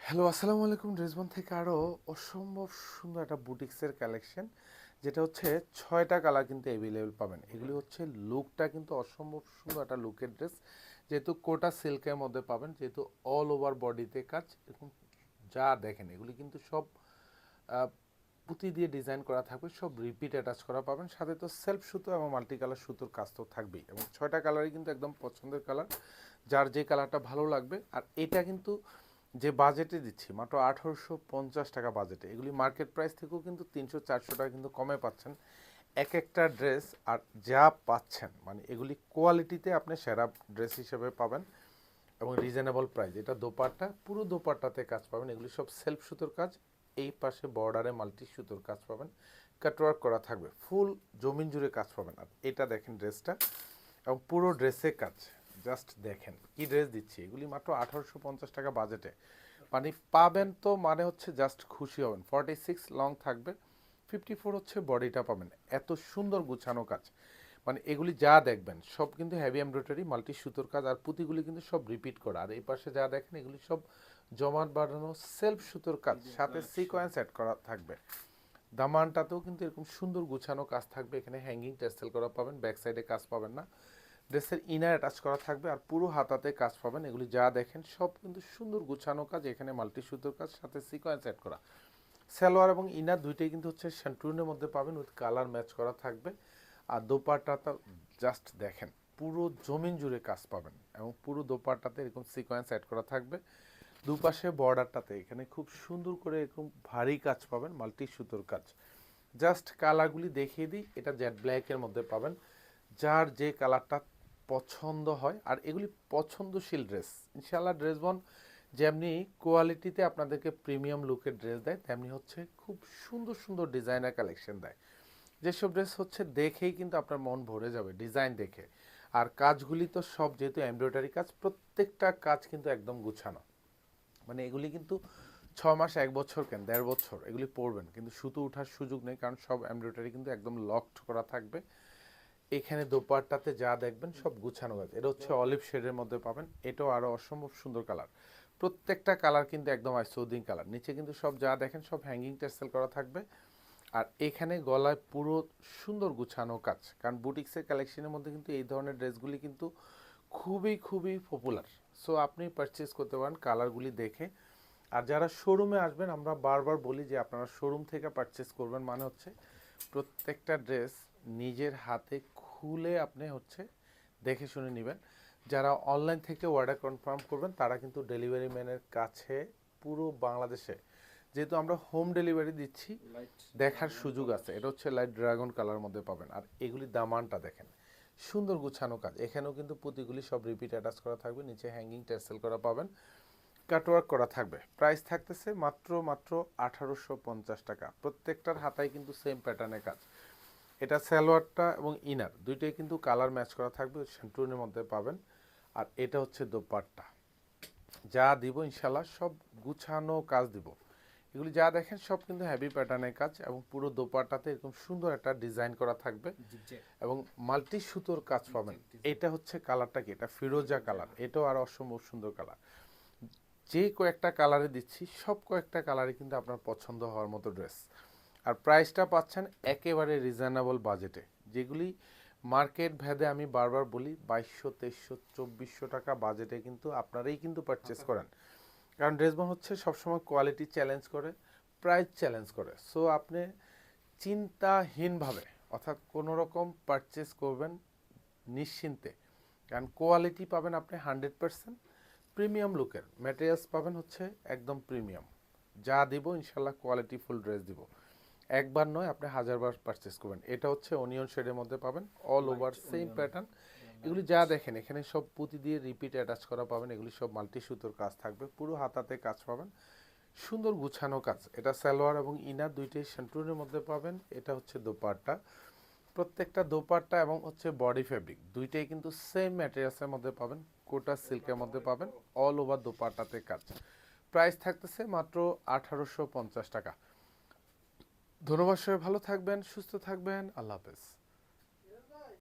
Hello, আসসালামু আলাইকুম। ড্রেসবন থেকে আরও অসম্ভব সুন্দর একটা বুটিক্সের কালেকশন, যেটা হচ্ছে 6টা কালার কিন্তু অ্যাভেলেবেল পাবেন। এগুলি হচ্ছে লুকটা কিন্তু অসম্ভব সুন্দর একটা লুকের ড্রেস, যেহেতু কোটা সিল্কের মধ্যে পাবেন, যেহেতু অল ওভার বডিতে কাজ। এরকম যা দেখেন এগুলি কিন্তু সব আহ, পুঁতি দিয়ে ডিজাইন করা থাকবে, সব রিপিট অ্যাটাচ করা পাবেন। সাথে তো সেলফ সুতো এবং মাল্টি কালার সুতোর কাজ তো থাকবেই, এবং 6টা কালারই কিন্তু একদম পছন্দের কালার, যার যে কালারটা ভালো লাগবে। আর এটা কিন্তু যে বাজেটে দিচ্ছি মাত্র 1850 টাকা বাজেটে, এগুলি মার্কেট প্রাইস থেকেও কিন্তু 300-400 টাকা কিন্তু কমে পাচ্ছেন এক একটা ড্রেস। আর যা পাচ্ছেন মানে এগুলি কোয়ালিটিতে আপনি সেরা ড্রেস হিসেবে পাবেন, এবং রিজনেবল প্রাইস। এটা দোপাট্টা, পুরো দোপাট্টাতে কাজ পাবেন, এগুলি সব সেলফ সুতোর কাজ। এই পাশে বর্ডারে মাল্টি সুতোর কাজ পাবেন, কাটওয়ার্ক করা থাকবে, ফুল জমিন জুড়ে কাজ পাবেন। আর এটা দেখেন ড্রেসটা, এবং পুরো ড্রেসে কাজ। জাস্ট দেখেন কি ড্রেস দিচ্ছি, এগুলি মাত্র 1850 টাকা বাজেটে মানে পাবেন। তো মানে হচ্ছে জাস্ট খুশি হবেন। 46 লং থাকবে, 54 হচ্ছে বডিটা পাবেন। এত সুন্দর গুছানো কাজ, মানে এগুলি যা দেখবেন সব কিন্তু হেভি এমব্রয়ডারি মাল্টি সুতোর কাজ, আর পুঁতিগুলি কিন্তু সব রিপিট করা। আর এই পাশে যা দেখেন এগুলি সব জমাট বাঁধানো সেলফ সুতোর কাজ, সাথে সিকোয়েন্স অ্যাড করা থাকবে। দামানটাতেও কিন্তু এরকম সুন্দর গুছানো কাজ থাকবে। এখানে হ্যাঙ্গিং টেক্সটাইল করা পাবেন, ব্যাক সাইডে কাজ পাবেন না। ড্রেসের ইনার অ্যাটাচ করা থাকবে, আর পুরো হাতাতে কাজ পাবেন। এগুলি যা দেখেন সব কিন্তু সুন্দর গুছানো কাজ, এখানে মাল্টি সুতোর কাজ, সাথে সিকোয়েন্স অ্যাড করা। সালোয়ার এবং ইনার দুইটাই কিন্তু হচ্ছে শ্যান্টুনের মধ্যে পাবেন, উইথ কালার ম্যাচ করা থাকবে। আর দোপাট্টাটা জাস্ট দেখেন, পুরো জমিন জুড়ে কাজ পাবেন, এবং পুরো দোপাট্টাতে এরকম সিকোয়েন্স অ্যাড করা থাকবে। দুপাশে বর্ডারটাতে এখানে খুব সুন্দর করে এরকম ভারী কাজ পাবেন, মাল্টি সুতোর কাজ। জাস্ট কালারগুলি দেখিয়ে দিই, এটা জেড ব্ল্যাকের মধ্যে পাবেন, যার যে কালারটা পছন্দ হয়। আর এগুলি পছন্দশীল ড্রেস ইনশাল্লাহ। ড্রেস বন যেমনি কোয়ালিটিতে আপনাদেরকে প্রিমিয়াম লুকের ড্রেস দেয়, তেমনি হচ্ছে খুব সুন্দর সুন্দর ডিজাইনার কালেকশন দেয়। যেসব ড্রেস হচ্ছে দেখেই কিন্তু আপনার মন ভরে যাবে ডিজাইন দেখে। আর কাজগুলি তো সব যেহেতু এমব্রয়ডারি কাজ, প্রত্যেকটা কাজ কিন্তু একদম গুছানো। মানে এগুলি কিন্তু 6 মাস 1 বছর কেন 1.5 বছর এগুলি পরবেন, কিন্তু সুতো ওঠার সুযোগ নেই, কারণ সব এমব্রয়ডারি কিন্তু একদম লকড করা থাকবে। এখানে দোপাট্টাতে যা দেখবেন সব গুছানো আছে। এটা হচ্ছে অলিভ শেডের মধ্যে পাবেন, এটাও আরও অসম্ভব সুন্দর কালার। প্রত্যেকটা কালার কিন্তু একদম আইসোদিন কালার। নিচে কিন্তু সব যা দেখেন সব হ্যাঙ্গিং টেক্সটাইল করা থাকবে। আর এখানে গলায় পুরো সুন্দর গুছানো কাজ, কারণ বুটিক্সের কালেকশনের মধ্যে কিন্তু এই ধরনের ড্রেসগুলি কিন্তু খুবই খুবই পপুলার। সো আপনি পারচেস করতে পারেন কালারগুলি দেখে। আর যারা শোরুমে আসবেন, আমরা বারবার বলি যে আপনারা শোরুম থেকে পারচেস করবেন, মানে হচ্ছে প্রত্যেকটা ড্রেস নিজের হাতে খুলে আপনি হচ্ছে দেখে শুনে নেবেন। যারা অনলাইন থেকে অর্ডার কনফার্ম করবেন, তারা কিন্তু ডেলিভারি ম্যানের কাছে পুরো বাংলাদেশে, যেহেতু আমরা হোম ডেলিভারি দিচ্ছি, দেখার সুযোগ আছে। এটা হচ্ছে লাইট ড্রাগন কালার মধ্যে পাবেন। আর এগুলি দামানটা দেখেন, সুন্দর গুছানো কাজ। এখানেও কিন্তু পুঁতিগুলি সব রিপিট অ্যাটাচ করা থাকবে, নিচে হ্যাঙ্গিং টেসেল করা পাবেন, কাটওয়ার্ক করা থাকবে। প্রাইস থাকতেছে মাত্র মাত্র 1850 টাকা। প্রত্যেকটার হাতায় কিন্তু সেম প্যাটার্নের কাজ। এটা সালোয়ারটা এবং ইনার দুইটাই কিন্তু কালার ম্যাচ করা থাকবে, সেন্টুনের মধ্যে পাবেন। আর এটা হচ্ছে দোপাট্টা, যা দিব ইনশাল্লাহ সব গুছানো কাজ দিব। এগুলি যা দেখেন সব কিন্তু হেভি প্যাটার্নের কাজ, এবং পুরো দোপাট্টাতে এরকম সুন্দর একটা ডিজাইন করা থাকবে, এবং মাল্টি সুতোর কাজ পাবেন। এটা হচ্ছে কালারটা কি, এটা ফিরোজা কালার, এটাও আর অসম্ভব সুন্দর কালার। যে কয়েকটা কালারে দিচ্ছি সব কয়েকটা কালারে কিন্তু আপনার পছন্দ হওয়ার মতো ড্রেস। আর প্রাইসটা পাচ্ছেন একেবারে রিজনেবল বাজেটে, যেগুলি মার্কেট ভেদে আমি বারবার বলি 2200, 2300, 2400 টাকা বাজেটে কিন্তু আপনারাই কিন্তু পারচেস করেন। কারণ ড্রেসবন হচ্ছে সবসময় কোয়ালিটি চ্যালেঞ্জ করে, প্রাইস চ্যালেঞ্জ করে। সো আপনি চিন্তাহীনভাবে, অর্থাৎ কোনো রকম পারচেস করবেন নিশ্চিন্তে, কারণ কোয়ালিটি পাবেন আপনি 100% প্রিমিয়াম লুকের, ম্যাটেরিয়ালস পাবেন হচ্ছে একদম প্রিমিয়াম। যা দিব ইনশাল্লাহ কোয়ালিটি ফুল ড্রেস দিব, একবার নয় আপনি হাজারবার পারচেস করবেন। এটা হচ্ছে অনিয়ন শেডের মধ্যে পাবেন, অল ওভার সেম প্যাটার্ন। এগুলি যা দেখেন এখানে সব পুঁতি দিয়ে রিপিট অ্যাটাচ করা পাবেন, এগুলি সব মাল্টি সুতোর কাজ থাকবে, পুরো হাতাতে কাজ পাবেন, সুন্দর গুছানো কাজ। এটা সালোয়ার এবং ইনার দুইটাই সেন্টুরের মধ্যে পাবেন। এটা হচ্ছে দোপাট্টা, প্রত্যেকটা দোপাট্টা এবং হচ্ছে বডি ফেব্রিক দুইটাই কিন্তু সেম ম্যাটেরিয়ালসের মধ্যে পাবেন, কোটা সিল্কের মধ্যে পাবেন, অল ওভার দোপাট্টাতে কাজ। প্রাইস থাকতেছে মাত্র 1850 টাকা। ধন্যবাদ, সবাই ভালো থাকবেন, সুস্থ থাকবেন, আল্লাহ হাফেজ।